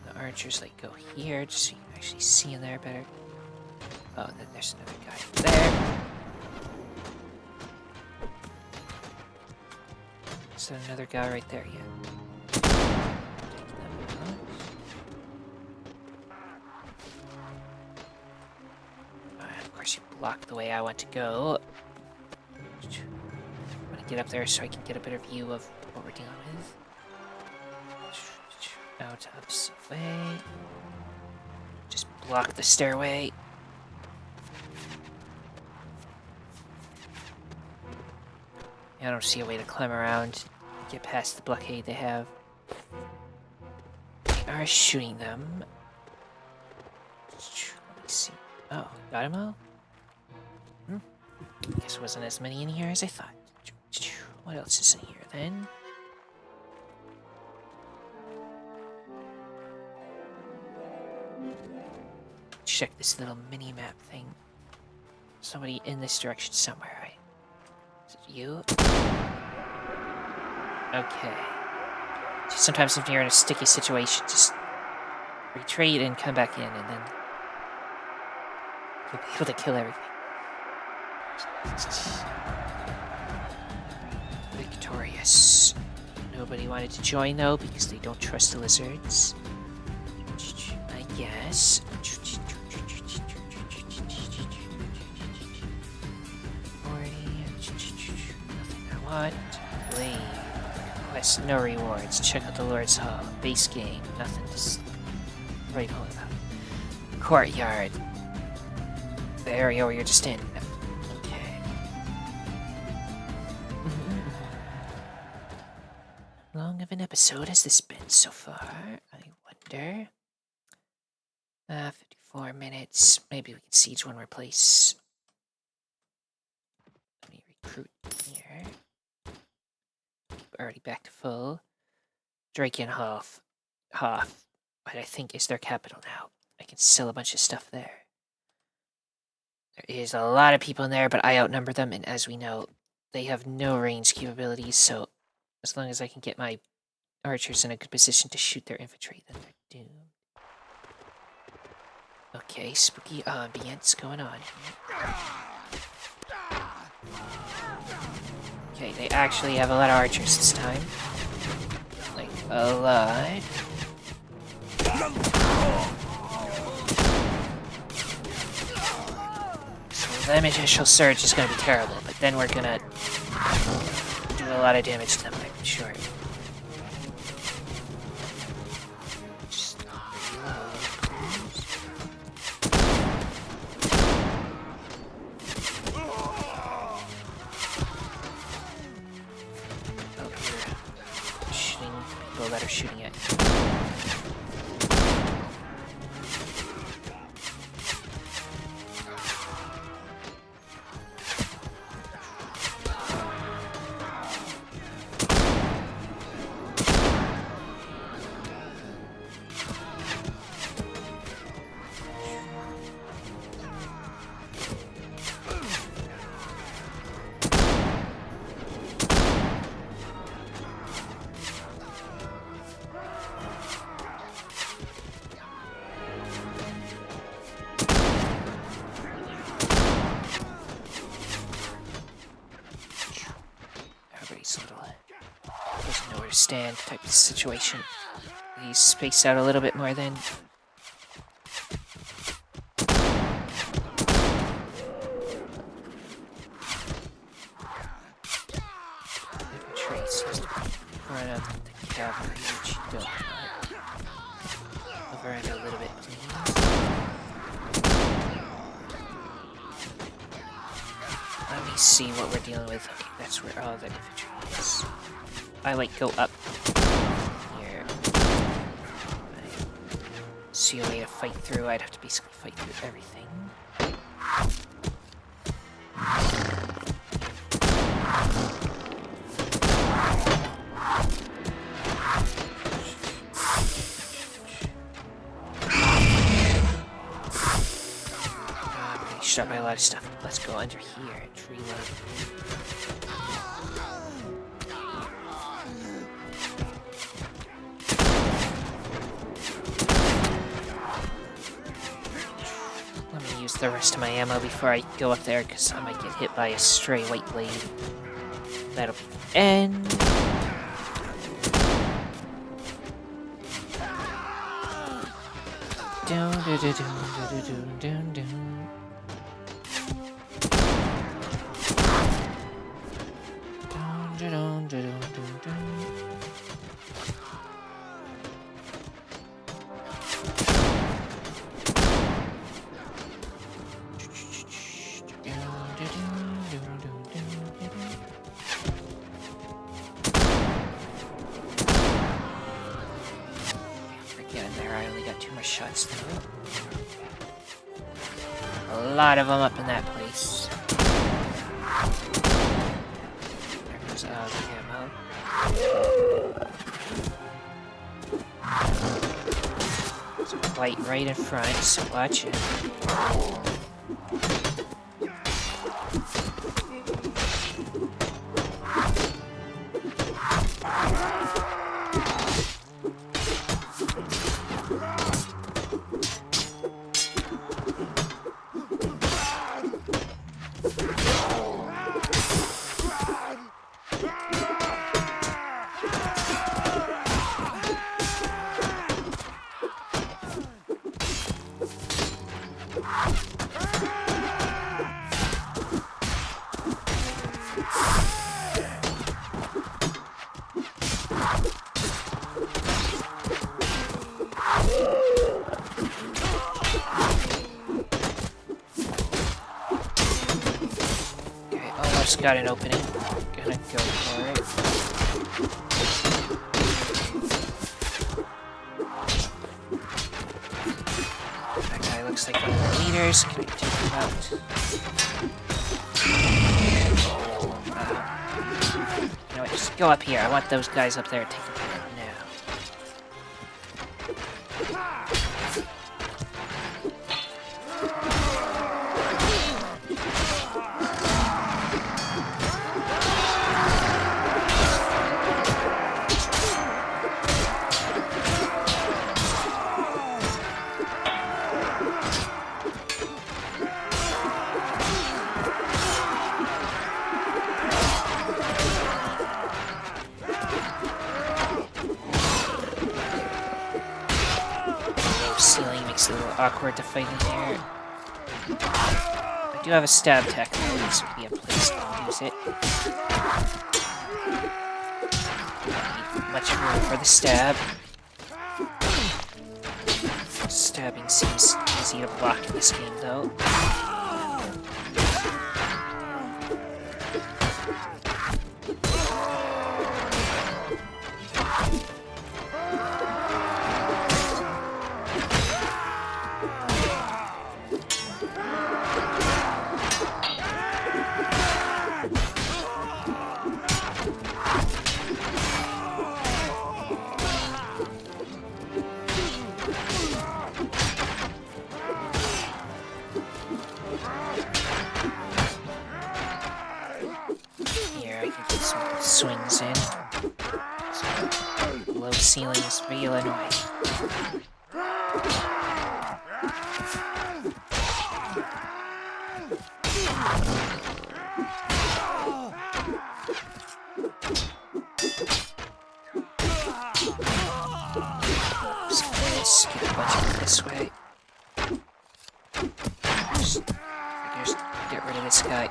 The archers like go here just so you can actually see in there better. Oh, then there's another guy there. Is there another guy right there yet? Of course, you blocked the way I want to go. I'm gonna get up there so I can get a better view of what we're dealing with. Out of the way. Just block the stairway. I don't see a way to climb around, get past the blockade they have. They are shooting them. Let me see. Oh, got him all? Guess there wasn't as many in here as I thought. What else is in here then? Check this little mini-map thing. Somebody in this direction somewhere, right? Is it you? Okay. Sometimes if you're in a sticky situation, just retreat and come back in, and then you'll be able to kill everything. Victorious. Nobody wanted to join though because they don't trust the lizards. I guess. Nothing I want. Blade. Quest, no rewards. Check out the Lord's Hall. Base game. Nothing to write home about. Courtyard. The area where you're just in. Okay. How long of an episode has this been so far? I wonder. 54 minutes. Maybe we can siege one more place. Let me recruit here. Already back to full. Drakenhof. Hof. What I think is their capital now. I can sell a bunch of stuff there. There is a lot of people in there, but I outnumber them, and as we know, they have no range capabilities, so as long as I can get my archers in a good position to shoot their infantry, then they're doomed. Okay, spooky ambience going on here. Okay, they actually have a lot of archers this time. Like, a lot. So the initial surge is gonna be terrible, but then we're gonna do a lot of damage to them, I'm sure. Just shooting people that are shooting at you. Doesn't know where to stand type of situation. He's spaced out a little bit more than. Infantry seems to run up the cavalry, which you don't want. Over and a little bit, please. Let me see what we're dealing with. Okay, that's where all the infantry is. I like go up here. See a way to fight through. I'd have to basically fight through everything. I'm getting shot by a lot of stuff. Let's go under here and reload. The rest of my ammo before I go up there, because I might get hit by a stray white blade. That'll be the end. Down, down, down, down, down, down. Down, down, down, down, down. Shots through. A lot of them up in that place. There goes all the ammo. There's a white right in front, so watch it. Got an opening. Gonna go for it. That guy looks like one of the leaders. Can I take him out? You know what? Just go up here. I want those guys up there taken care of now. ceiling makes it a little awkward to fight in here. I do have a stab tech, though. This would be a place to use it. Not much room for the stab. Stabbing seems easy to block in this game, though. Swings in. So, low ceiling is real annoying. Just get a bunch of it this way. Just get rid of this guy.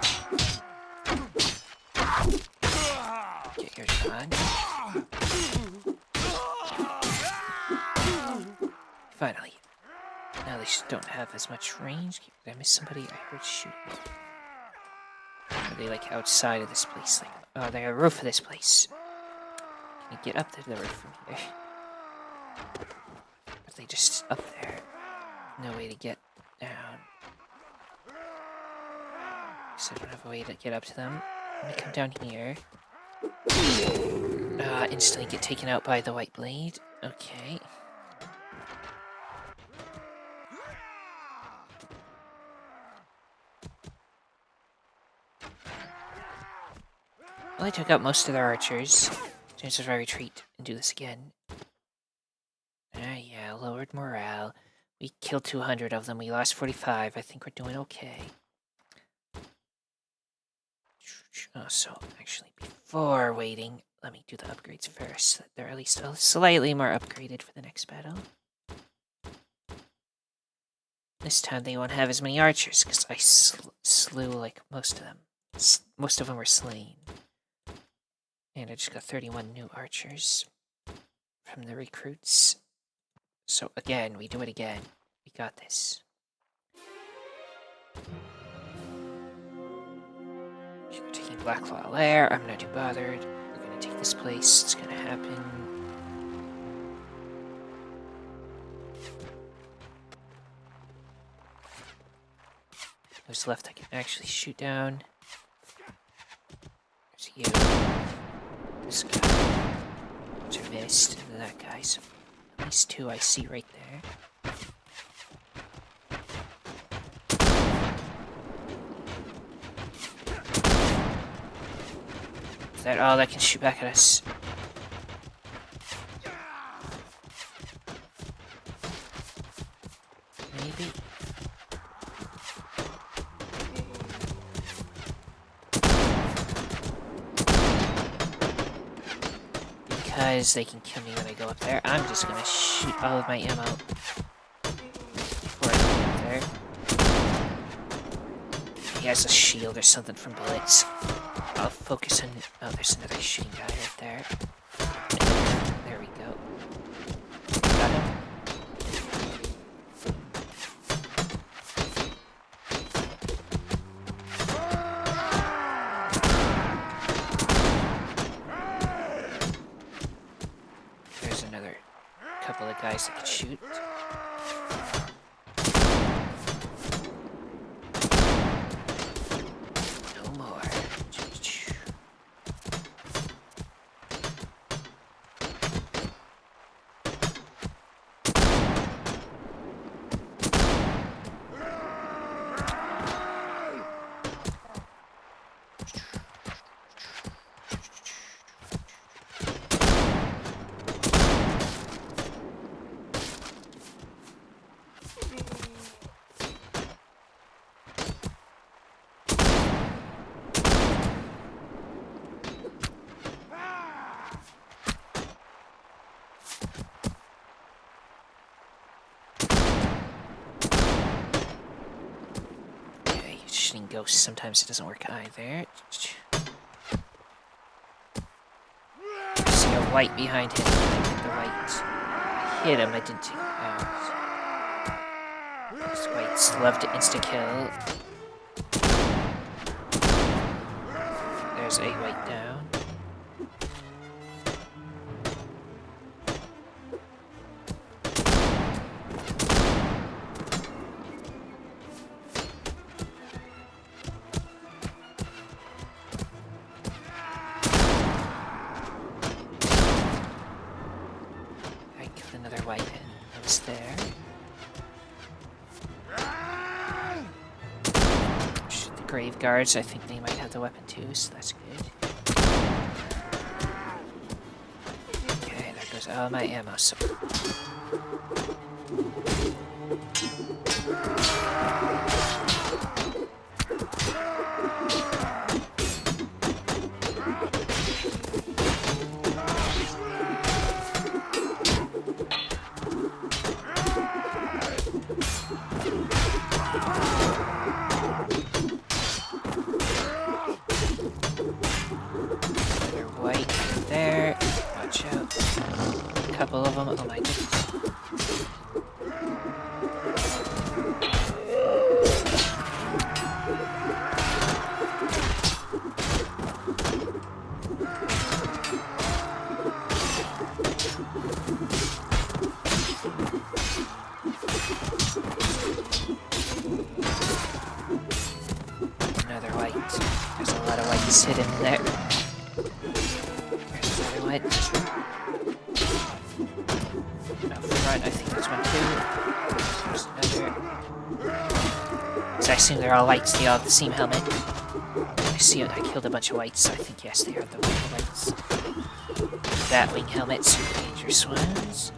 Finally. Now they don't have as much range. Did I miss somebody? I heard shooting. Are they like outside of this place? Like, oh, they're on the roof of this place. Can you get up to the roof from here? Are they just up there? No way to get down. So I don't have a way to get up to them. Let me come down here. Instantly get taken out by the white blade. Okay. Well, I took out most of their archers. Chances if I retreat and do this again. Yeah, lowered morale. We killed 200 of them. We lost 45. I think we're doing okay. Oh, so actually, before waiting, let me do the upgrades first, so that they're at least slightly more upgraded for the next battle. This time they won't have as many archers, because I slew, like, most of them. Most of them were slain. And I just got 31 new archers from the recruits. So again, we do it again. We got this. We're taking Blacklaw Lair. I'm not too bothered. We're gonna take this place. It's gonna happen. Who's left I can actually shoot down? There's you. This guy. Which I missed. And that guy. So at least two I see right there. Is that all that can shoot back at us? Maybe. Because they can kill me when I go up there, I'm just gonna shoot all of my ammo before I go up there. He has a shield or something from bullets. I'll focus on... Oh, there's another shooting guy right there. There we go. Got him. There's another couple of guys that can shoot. ghosts, sometimes it doesn't work either. See a white behind him. The white. I hit him, I didn't take him out. These whites love to insta-kill. There's a white down. Another white hen that was there. Shoot the grave guards. I think they might have the weapon too, so that's good. Okay, there goes all my ammo. So couple of them. Oh my goodness. Another white. There's a lot of whites hidden in there. There's another white. I think there's one too. There's another. So I assume they're all whites, they all have the same helmet. I see it, I killed a bunch of whites, so I think yes, they are the whites. Batwing helmets, dangerous ones.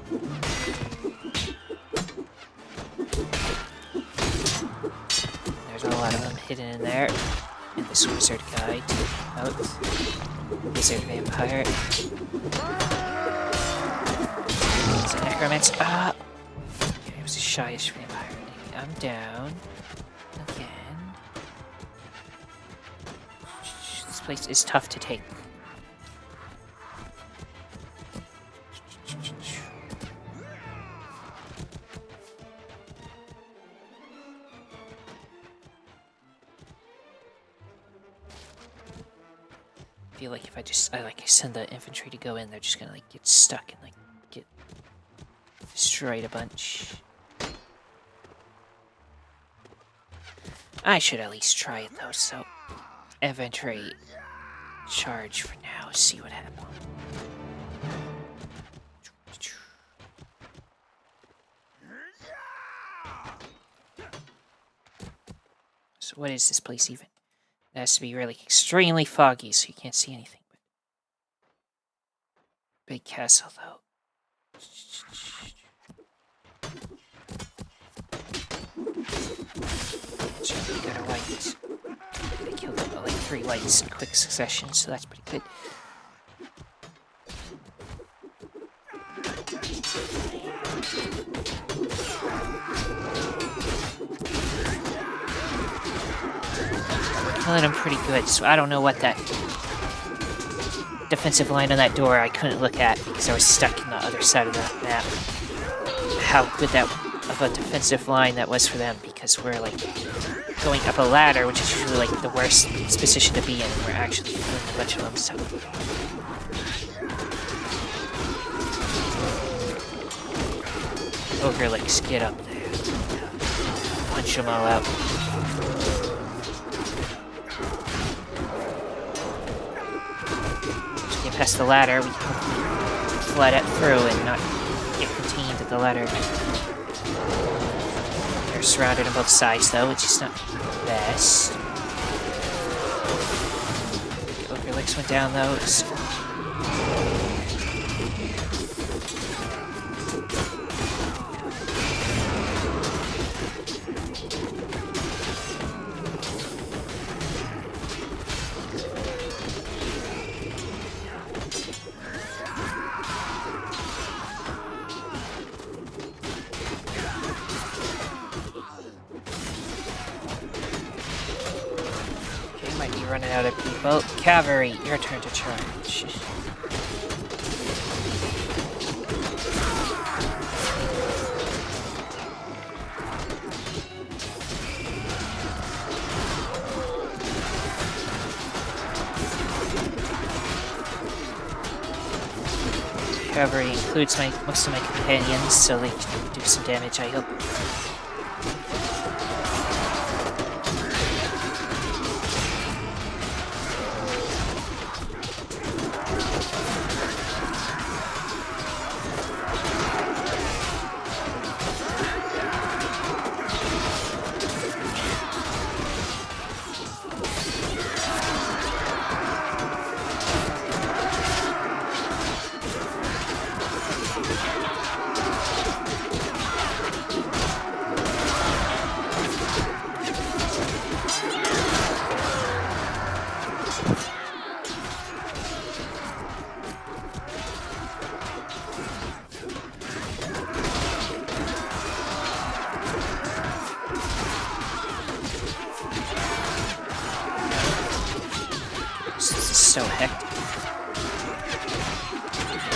There's a lot of them hidden in there. And this wizard guy to out. Wizard vampire. It's a necromancer. Ah! Okay, it was a shyish vampire. I'm down. Again. This place is tough to take. I feel like if I send the infantry to go in, they're just gonna like get stuck and like get destroyed a bunch. I should at least try it though, so infantry charge for now, see what happens. So what is this place even? It has to be really extremely foggy so you can't see anything. Big castle though. We got a white. They killed like 3 whites in quick succession, so that's pretty good. We're killing them pretty good, so I don't know what that defensive line on that door I couldn't look at because I was stuck in the other side of the map. How good that of a defensive line that was for them, because we're like going up a ladder, which is usually like the worst position to be in, and we're actually killing a bunch of them, so. Ogrelicks, get up there. Punch them all out. Just get past the ladder, we can flat it through and not get contained at the ladder. They're surrounded on both sides though, which is not the best. The Ogrelicks went down though, so. running out of people. Cavalry, your turn to charge. Cavalry includes most of my companions, so they can do some damage, I hope. So hectic.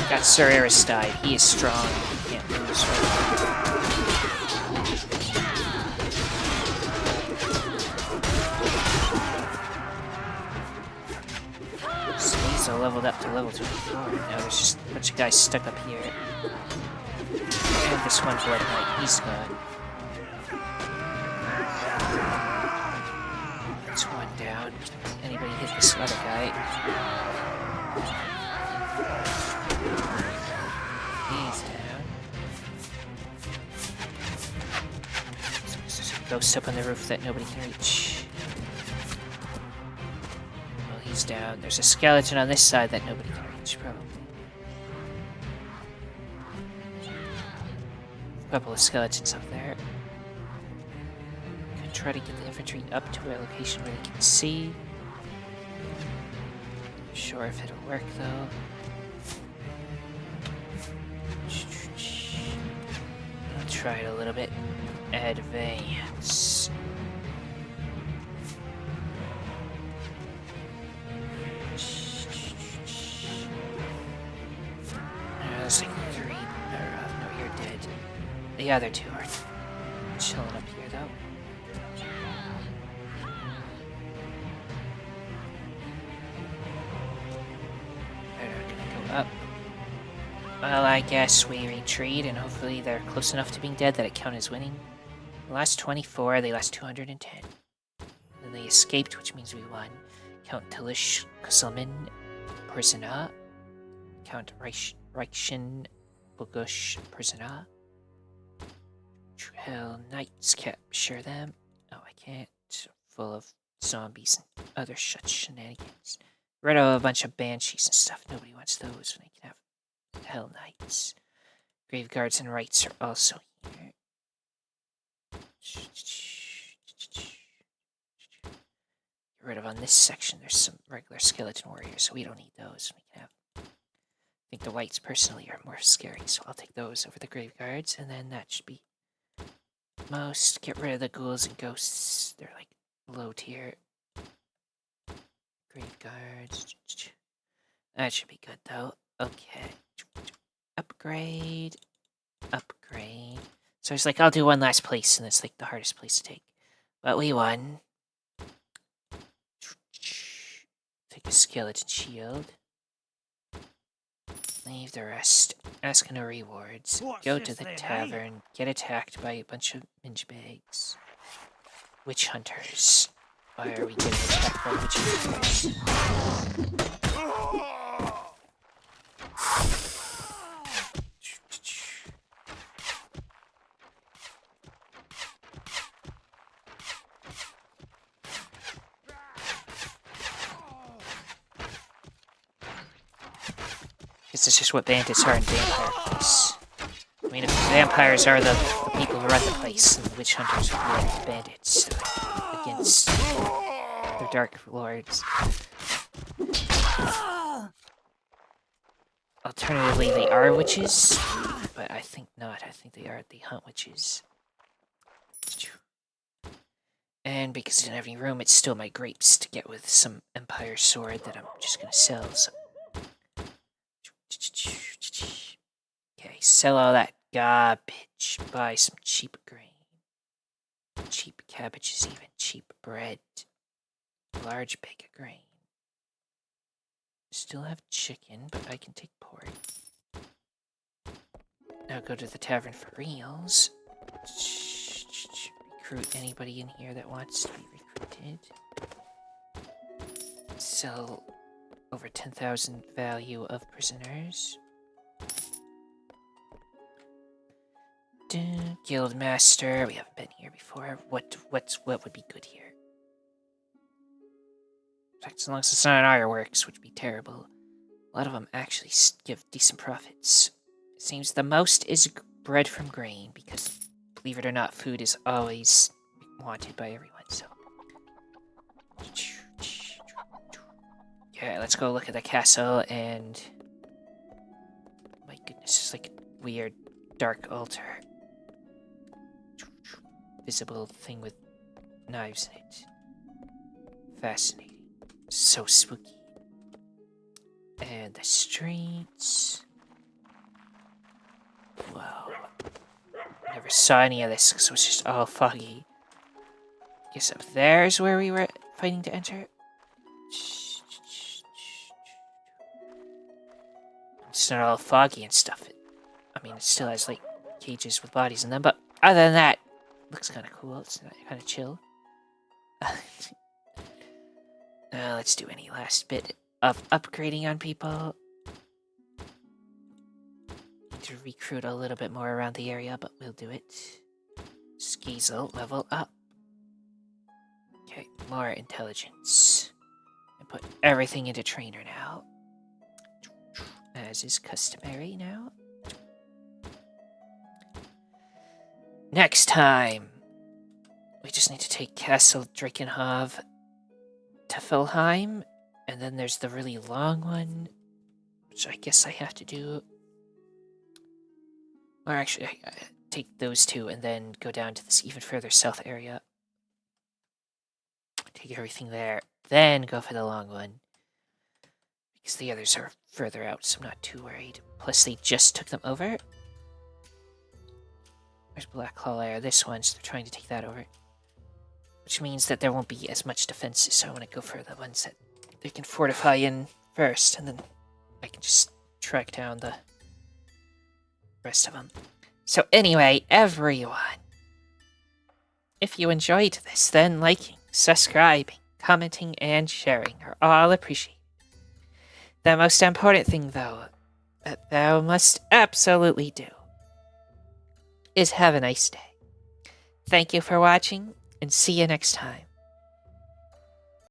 Got Sir Aristide. He is strong. He can't lose. So he's leveled up to level 24. Now there's just a bunch of guys stuck up here. And this one Blood Knight. He's gone. That's one down. Anybody hit this other guy? He's down. There's a ghost up on the roof that nobody can reach. Well, he's down. There's a skeleton on this side that nobody can reach, probably. A couple of skeletons up there. Gonna try to get the infantry up to a location where they can see. Sure if it'll work though. I'll try it a little bit. Advance. There's like 3. No, you're dead. The other 2 are chilling up here though. Up. Well, I guess we retreat, and hopefully they're close enough to being dead that it counts as winning. The last 24, they lost 210. Then they escaped, which means we won. Count Tilish Kuselman Persona. Count Reichen Bogush Persona. Hell Knights capture them. Oh, I can't. Full of zombies and other shenanigans. Rid of a bunch of banshees and stuff. Nobody wants those when they can have Hell Knights. Grave guards and rights are also here. Get rid of on this section. There's some regular skeleton warriors, so we don't need those. We can have. I think the whites personally are more scary, so I'll take those over the grave guards, and then that should be most. Get rid of the ghouls and ghosts. They're like low tier. Grave guards. That should be good though. Okay. Upgrade. Upgrade. So it's like I'll do one last place, and it's like the hardest place to take. But we won. Take a skeleton shield. Leave the rest. Ask no rewards. Go to the tavern. Get attacked by a bunch of minge bags. Witch hunters. Why are we getting attacked by witch hunters? This is just what bandits are in vampire place. I mean, if vampires are the people who run the place, and the witch hunters are the bandits against their dark lords. Alternatively, they are witches, but I think not. I think they are the hunt witches. And because I didn't have any room, it's still my grapes to get with some Empire sword that I'm just gonna sell. So. Okay, sell all that garbage. Buy some cheap grain. Cheap cabbages, even cheap bread. Large bag of grain. Still have chicken, but I can take pork. Now go to the tavern for reals. Recruit anybody in here that wants to be recruited. Sell over 10,000 value of prisoners. Guild master, we haven't been here before. What would be good here? In fact, as long as it's not an ironworks, which would be terrible. A lot of them actually give decent profits. It seems the most is bread from grain, because, believe it or not, food is always wanted by everyone, so. Okay, let's go look at the castle, and... My goodness, it's like a weird dark altar. Visible thing with knives in it. Fascinating. So spooky. And the streets. Wow. Never saw any of this because it was just all foggy. Guess up there is where we were fighting to enter. It's not all foggy and stuff. I mean, it still has like cages with bodies in them, but other than that, looks kind of cool. It's kind of chill. Let's do any last bit of upgrading on people. Need to recruit a little bit more around the area, but we'll do it. Skeezel, level up. Okay, more intelligence. And put everything into trainer now. As is customary now. Next time, we just need to take Castle Drakenhove to Felheim, and then there's the really long one, which I guess I have to do. Or actually, I take those two and then go down to this even further south area. Take everything there, then go for the long one. Because the others are further out, so I'm not too worried. Plus, they just took them over. There's Black Claw Lair, this one, so they're trying to take that over. Which means that there won't be as much defenses, so I want to go for the ones that they can fortify in first, and then I can just track down the rest of them. So anyway, everyone, if you enjoyed this, then liking, subscribing, commenting, and sharing are all appreciated. The most important thing, though, that thou must absolutely do is have a nice day. Thank you for watching, and see you next time.